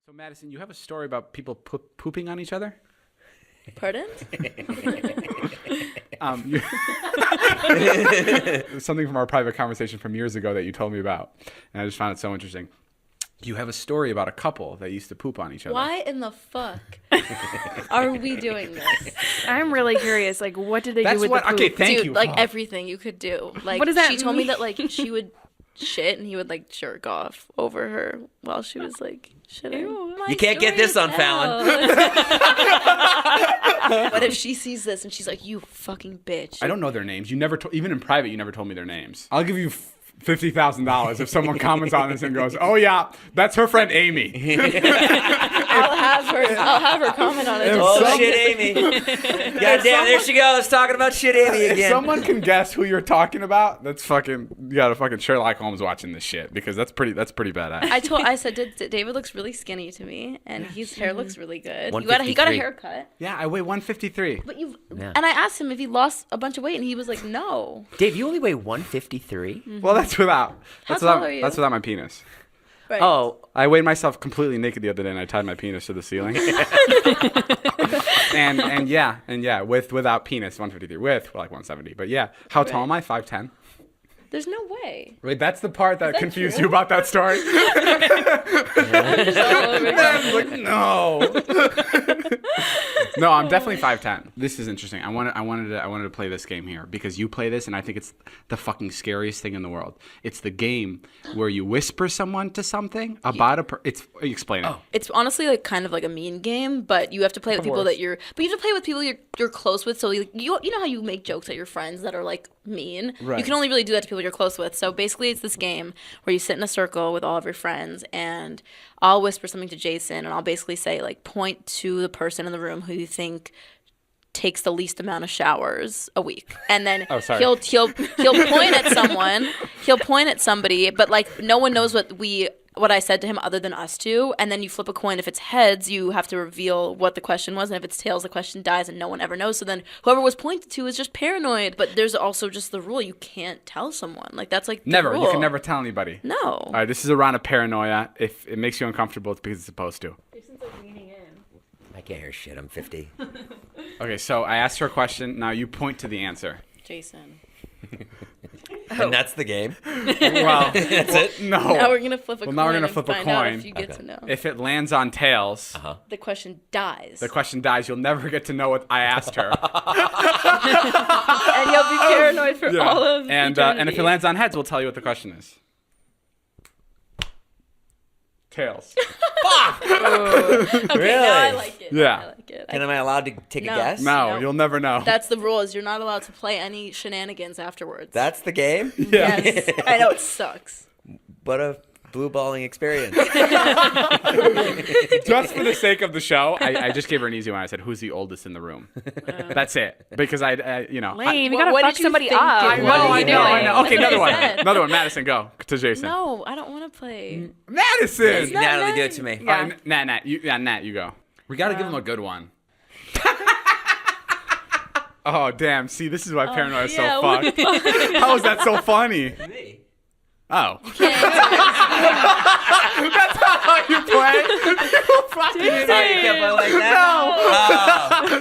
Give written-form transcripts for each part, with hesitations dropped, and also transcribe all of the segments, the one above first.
So, Madison, you have a story about people pooping on each other? Pardon? Something from our private conversation from years ago that you told me about. And I just found it so interesting. You have a story about a couple that used to poop on each other. Why in the fuck are we doing this? I'm really curious. Like, what did they do with the poop? Okay, thank Dude, you. like everything you could do. Like, What does that she told me mean? that like she would shit and he would like jerk off over her while she was like shitting. You can't get this on Fallon. What if she sees this and she's like, "You fucking bitch"? I don't know their names. You never, even in private, you never told me their names. I'll give you $50,000 if someone comments on this and goes, "Oh yeah, that's her friend Amy." I'll have her comment on it. Oh, shit, Amy. Goddamn, there she goes, talking about shit, Amy If again. someone can guess who you're talking about, that's fucking, you got a fucking Sherlock Holmes watching this shit, because that's pretty badass. I said, David looks really skinny to me, and his hair looks really good. He got a 153. haircut. Yeah, I weigh 153. But Yeah. and I asked him if he lost a bunch of weight, and he was like, "No." Dave, you only weigh 153? Well, that's without tall are you? that's without my penis. Right. Oh, I weighed myself completely naked the other day, and I tied my penis to the ceiling. and yeah, without penis, 153. With like 170. But yeah, how tall am I? 5'10". There's no way. Wait, that's the part that that confused true? you about that story. No, I'm definitely 5'10". This is interesting. I wanted to play this game here because you play this, and I think it's the fucking scariest thing in the world. It's the game where you whisper someone to something about explain it. It's honestly like kind of like a mean game, but you have to play with people that you have to play with people you're close with. So you know how you make jokes at your friends that are like mean. Right. You can only really do that to people you're close with. So basically, it's this game where you sit in a circle with all of your friends, and I'll whisper something to Jason, and I'll basically say like, point to the person in the room who you think takes the least amount of showers a week, and then he'll point at someone. He'll point at somebody, but like no one knows what I said to him other than us two, and then you flip a coin. If it's heads, you have to reveal what the question was, and if it's tails, the question dies and no one ever knows. So then whoever was pointed to is just paranoid. But there's also just the rule: you can't tell someone. Like that's like the Never. rule. You can never tell anybody. No. All right, this is a round of paranoia. If it makes you uncomfortable, it's because it's supposed to. Jason's like leaning in. I can't hear shit. I'm 50. Okay, so I asked her a question. Now you point to the answer. Jason. And that's the game. Well, That's it. no. Now we're gonna flip a Well, coin. now we're gonna and flip a find out coin. if you get to know. If it lands on tails, The question dies. the question dies. You'll never get to know what I asked her. And you'll be paranoid for all of and eternity. if it lands on heads, we'll tell you what the question is. Tails. Okay, Really? now I like it. Yeah. I like it. And am I allowed to take No. a guess? No, No. you'll never know. That's the rule. Is you're not allowed to play any shenanigans afterwards. That's the game? Yes. I know it sucks. But a blue balling experience. Just for the sake of the show, I just gave her an easy one. I said, "Who's the oldest in the room?" That's it. Because Lame. You What- gotta what fuck did you somebody think up. it What was? are you doing? I know. Okay, That's another what one. I said. Another one. Madison, go to Jason. No, I don't want to play. Madison. not Natalie, do nice. it to me. Yeah. Nat, you go. We got to give him a good one. Oh, damn. See, this is why paranoia is yeah, so what fucked. How is that so funny? Me. Oh. That's not how you play. You fucking Oh, you can't play like that? No.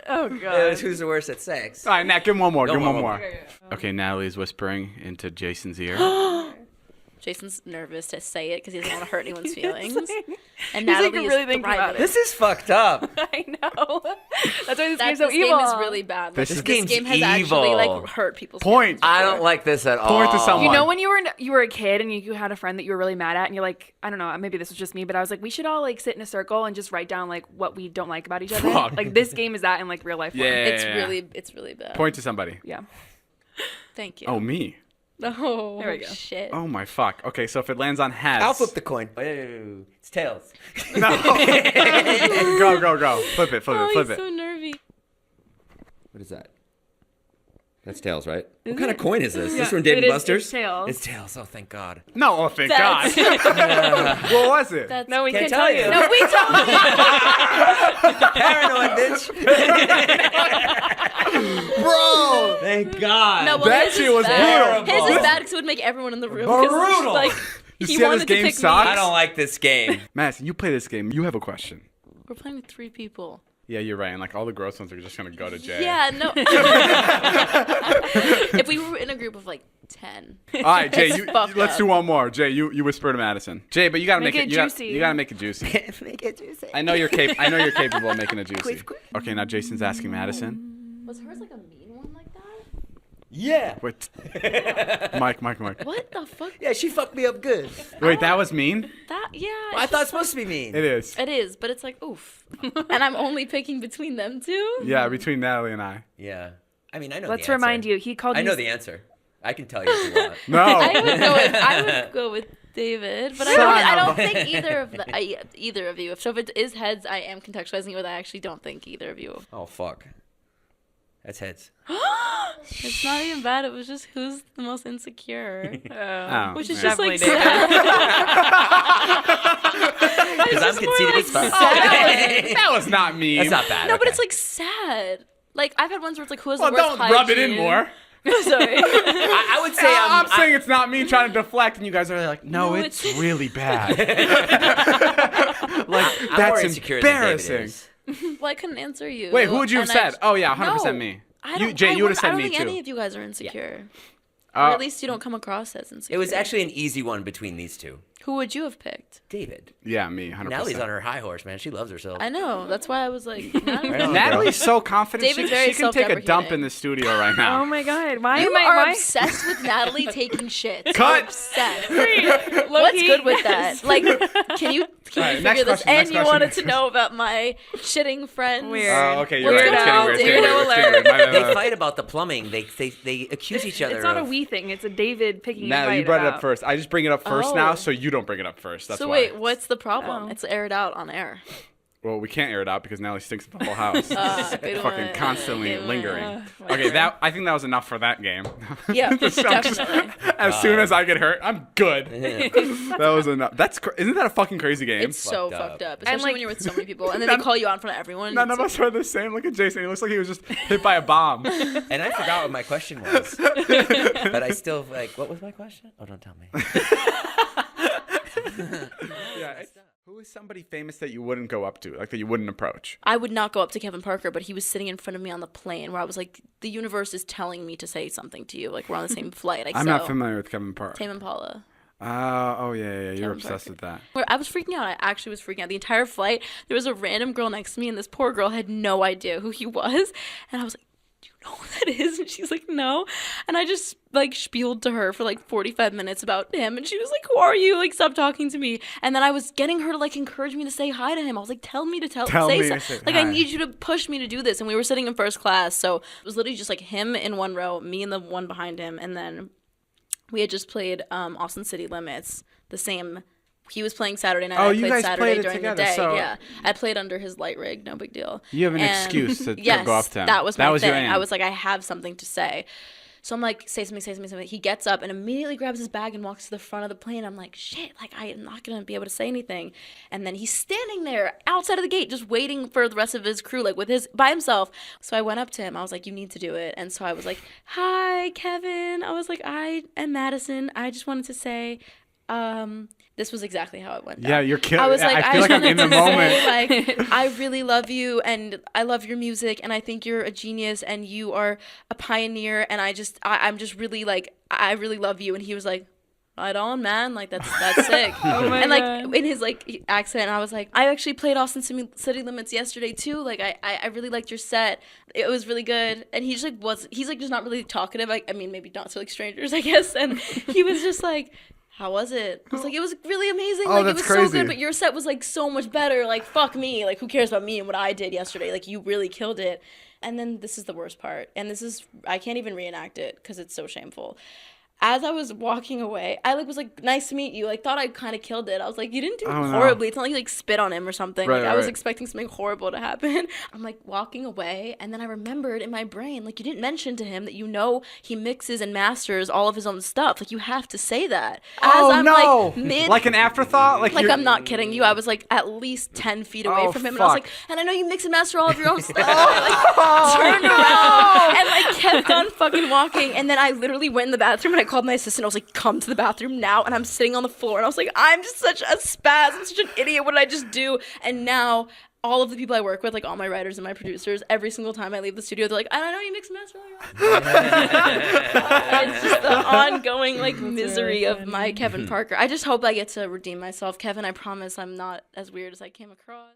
Oh It god. was who's the worst at sex. All right, Nat, give him one more. No, Give him one one more. more. Okay, Natalie's whispering into Jason's ear. Jason's nervous to say it because he doesn't want to hurt anyone's feelings. And He's, like, Natalie really is thinking about thriving. it. This is fucked up. I know. That's why this That game's so this evil. game is really bad. Like, This this game's game has actually evil. like hurt people's Point. feelings I before. don't like this at all. Point to someone. You know when you were a kid and you had a friend that you were really mad at and you're like, I don't know, maybe this was just me, but I was like, we should all like sit in a circle and just write down like what we don't like about each other. Fuck. Like this game is that in like real life form. Yeah. It's really bad. Point to somebody. Yeah. Thank you. Oh, me. No. There we go. Shit. Oh, my fuck. Okay, so if it lands on heads. I'll flip the coin. Oh, it's tails. No. Go. Flip it. Oh, Flip he's it. so nervy. What is that? That's tails, right? What kind of coin is this? Yeah, This from Dave it and is- Buster's? it's tails. It's tails. Oh, thank God. No, oh, thank That's- God. What was it? That's No, we Can't can't tell tell you. you. no, we don't. Paranoid, bitch. Bro. Thank God. No, well, That his shit is was bad. brutal. His is bad because it would make everyone in the room. 'cause, Brutal. Like, You He see how this wanted to game pick me. sucks? I don't like this game. Madison, you play this game. You have a question. We're playing with 3 people. Yeah, you're right. And like all the gross ones are just gonna go to Jay. Yeah, no. If we were in a group of like 10. All right, Jay. It's fucked Let's up. do one more. Jay, you whisper to Madison. Jay, but you gotta make, Make it you juicy. You gotta make it juicy. Make it juicy. I know you're capable of making it juicy. Okay, now Jason's asking Madison. Was hers like a mean one like that? Yeah. Wait. Mike. What the fuck? Yeah, she fucked me up good. Wait, that was mean? Yeah. I thought it's supposed to be mean. It is. It is, but it's like, oof. And I'm only picking between them two? Yeah, between Natalie and I. Yeah. I mean, I know Let's the answer. remind you, he called I you. know the answer. I can tell you if you want. No. I would go with David, but Son I of don't a- think either of you. So if it is heads, I am contextualizing it, but I actually don't think either of you. Oh, fuck. That's heads. It's not even bad. It was just who's the most insecure, Oh, which is man. just like Definitely sad. Because I'm conceited as fuck. That was not mean. That's not bad. No, but okay. it's like sad. Like I've had ones where it's like who has Well, the worst don't hygiene. rub it in more. Sorry. I would say I'm saying it's not me trying to deflect, and you guys are like, no, No, it's it's- really bad. Like I'm more that's insecure than David embarrassing. is. Well, I couldn't answer you. Wait, who would you have and I said? Oh yeah, 100% No, me. I You, don't, Jay, you would have said I don't me think too. any of you guys are insecure. Or Uh, at least you don't come across as insecure. It was actually an easy one between these two. Who would you have picked? David. yeah, me, 100%. Natalie's on her high horse, man. She loves herself. I know. That's why I was like, Right on. Natalie's so confident. David's she very can take a dump self-deprecating. in the studio right now. Oh my god. Why you am I are why? obsessed with Natalie taking shit. Cut. You're obsessed. Low-key, What's good with yes. that? Like, can you Alright, figure next this? question, And next you question, wanted next to know about my shitting friends. Weird. Oh, okay, you're What's right. It's getting going weird. on, It's getting dude? weird. It's getting weird. My bad, my They bad. fight about the plumbing. They accuse each other. It's not a of- we thing. It's a David picking a Natalie, fight you brought it about. up first. I just bring it up first Oh. now, so you don't bring it up first. That's So why. wait, what's the problem? Oh. It's aired out on air. Well, we can't air it out because Natalie stinks up the whole house. Good Fucking one. constantly Good one. lingering. Okay, I think that was enough for that game. Yeah, So I'm just- definitely. as soon as I get hurt, I'm good. That was enough. Isn't that a fucking crazy game? It's so fucked up. fucked up, especially like- when you're with so many people, and then they call you out in front of everyone. None It's of us are the same. Look at Jason. He looks like he was just hit by a bomb. And I forgot what my question was. But I still, like, what was my question? Oh, don't tell me. Yeah. Who is somebody famous that you wouldn't go up to, like that you wouldn't approach? I would not go up to Kevin Parker, but he was sitting in front of me on the plane where I was like, the universe is telling me to say something to you. Like, we're on the same flight. Like, I'm so, not familiar with Kevin Park. Tame Impala. Oh yeah. You're Kevin obsessed Parker. with that. Where I was freaking out. I actually was freaking out. The entire flight, there was a random girl next to me, and this poor girl had no idea who he was. And I was like, do you know who that is? And she's like, no. And I just like spieled to her for like 45 minutes about him. And she was like, who are you? Like, stop talking to me. And then I was getting her to like encourage me to say hi to him. I was like, tell me to Tell say me to something. say Like, hi. I need you to push me to do this. And we were sitting in first class. So it was literally just like him in one row, me in the one behind him. And then we had just played Austin City Limits, the same. He was playing Saturday night. Oh, I you played guys Saturday played it during together, the day. so- Yeah, I played under his light rig. No big deal. You have an And excuse to yes, go up to him. That was my That was your thing. aim. I was like, I have something to say. So I'm like, say something. He gets up and immediately grabs his bag and walks to the front of the plane. I'm like, shit, like I am not gonna be able to say anything. And then he's standing there outside of the gate, just waiting for the rest of his crew, like by himself. So I went up to him. I was like, you need to do it. And so I was like, hi, Kevin. I was like, I am Madison. I just wanted to say, this was exactly how it went down. Yeah, you're killing. I was like, I feel like I'm in the just wanted moment. to say, like, I really love you, and I love your music, and I think you're a genius, and you are a pioneer, and I'm just really like, I really love you. And he was like, right on, man, like that's sick. Oh my and like God. in his like accent, I was like, I actually played Austin City Limits yesterday too. Like I really liked your set. It was really good. And he just like he's like just not really talkative. I mean, maybe not to like strangers, I guess. And he was just like, how was it? I was like, it was really amazing. Oh, Like, it that's was so crazy. good, but your set was like so much better. Like, fuck me. Like, who cares about me and what I did yesterday? Like, you really killed it. And then this is the worst part. And I can't even reenact it because it's so shameful. As I was walking away, I like was like, nice to meet you. Like, thought I kind of killed it. I was like, you didn't do Oh, no. horribly. It's not like you like spit on him or something. Right, like, I was right. expecting something horrible to happen. I'm like walking away, and then I remembered in my brain, like, you didn't mention to him that he mixes and masters all of his own stuff. Like, you have to say that. As Oh I'm no! like an afterthought? Like you're... I'm not kidding you. I was like at least 10 feet away Oh, from him. And I was fuck. like, and I know you mix and master all of your own stuff. And I like turned around and like kept on fucking walking. And then I literally went in the bathroom and I called my assistant. I was like, come to the bathroom now. And I'm sitting on the floor. And I was like, I'm just such a spaz. I'm such an idiot. What did I just do? And now all of the people I work with, like all my writers and my producers, every single time I leave the studio, they're like, I don't know, you mixed mess really well. It's just the ongoing like misery of my Kevin Parker. I just hope I get to redeem myself. Kevin, I promise I'm not as weird as I came across.